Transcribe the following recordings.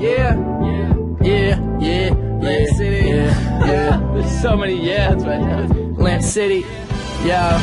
Yeah, Atlantic City. Yeah. There's so many yeahs right now. Atlantic City, yo.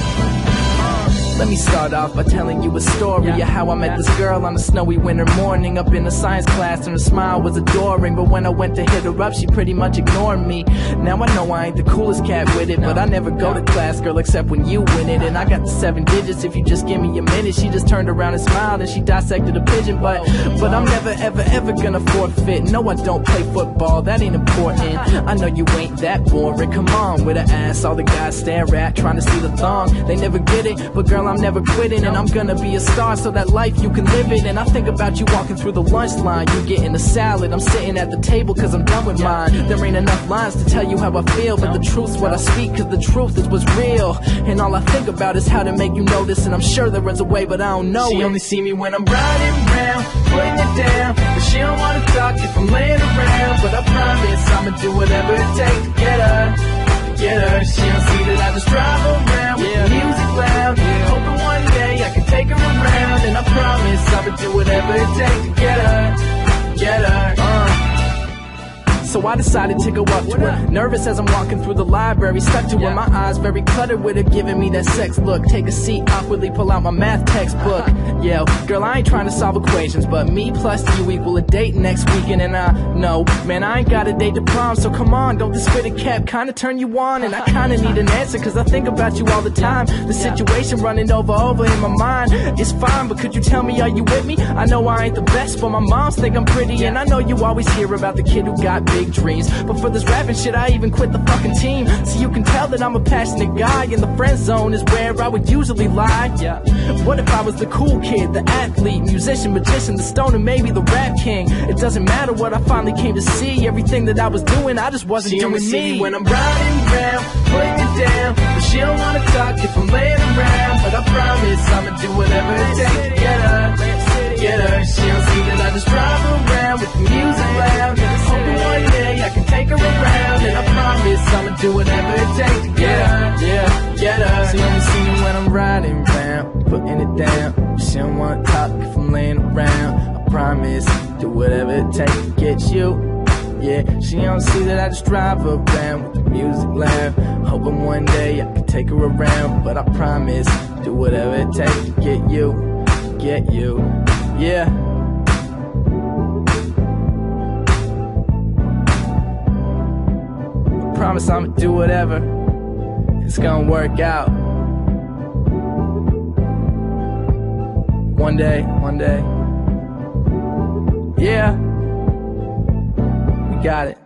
Let me start off by telling you a story of how I met this girl on a snowy winter morning up in a science class, and her smile was adoring. But when I went to hit her up, she pretty much ignored me. Now I know I ain't the coolest cat with it, but I never go to class, girl, except when you win it. And I got the 7 digits if you just give me a minute. She just turned around and smiled and she dissected a pigeon. But I'm never ever gonna forfeit. No, I don't play football, that ain't important. I know you ain't that boring. Come on, with an ass all the guys stare at, trying to see the thong. They never get it, but girl, I'm never quitting. And I'm gonna be a star so that life you can live it. And I think about you walking through the lunch line, you getting a salad. I'm sitting at the table cause I'm done with mine. There ain't enough lines to tell you how I feel, but the truth's what I speak, cause the truth is what's real. And all I think about is how to make you notice. And I'm sure there is a way, but I don't know. She only see me when I'm riding around, putting it down, but she don't wanna talk if I'm laying around. But I promise I'ma do whatever it takes to get her. She don't see that I just drive around with the music loud, hoping one day I can take her around. And I promise I'ma do whatever it takes to get her. So I decided to go up to her, nervous as I'm walking through the library, stuck to her, my eyes very cluttered with her, giving me that sex look. Take a seat, awkwardly pull out my math textbook. Yo, girl, I ain't trying to solve equations, but me plus you equal a date next weekend. And I know, man, I ain't got a date to prom, so come on, don't this fitted cap kinda turn you on? And I kinda need an answer, cause I think about you all the time. The situation running over in my mind. It's fine, but could you tell me, are you with me? I know I ain't the best, but my moms think I'm pretty. And I know you always hear about the kid who got big dreams, but for this rapping shit I even quit the fucking team. So you can tell that I'm a passionate guy, and the friend zone is where I would usually lie. What if I was the cool kid, the athlete, musician, magician, the stoner, maybe the rap king? It doesn't matter what I finally came to see. Everything that I was doing, I just wasn't doing me. When I'm riding around, putting it down, but she don't wanna talk if I'm laying around. But I promise I'ma do whatever it takes to get her. She don't see that I just drive around with the music loud, hoping one day I can take her around. And I promise I'ma do whatever it takes to get her. She only see me when I'm riding around, putting it down. She don't wanna talk if I'm laying around. I promise, do whatever it takes to get you. Yeah, she don't see that I just drive around with the music loud, hoping one day I can take her around. But I promise, do whatever it takes to get you. Yeah. I promise I'ma do whatever. It's gonna work out. One day. Yeah. We got it.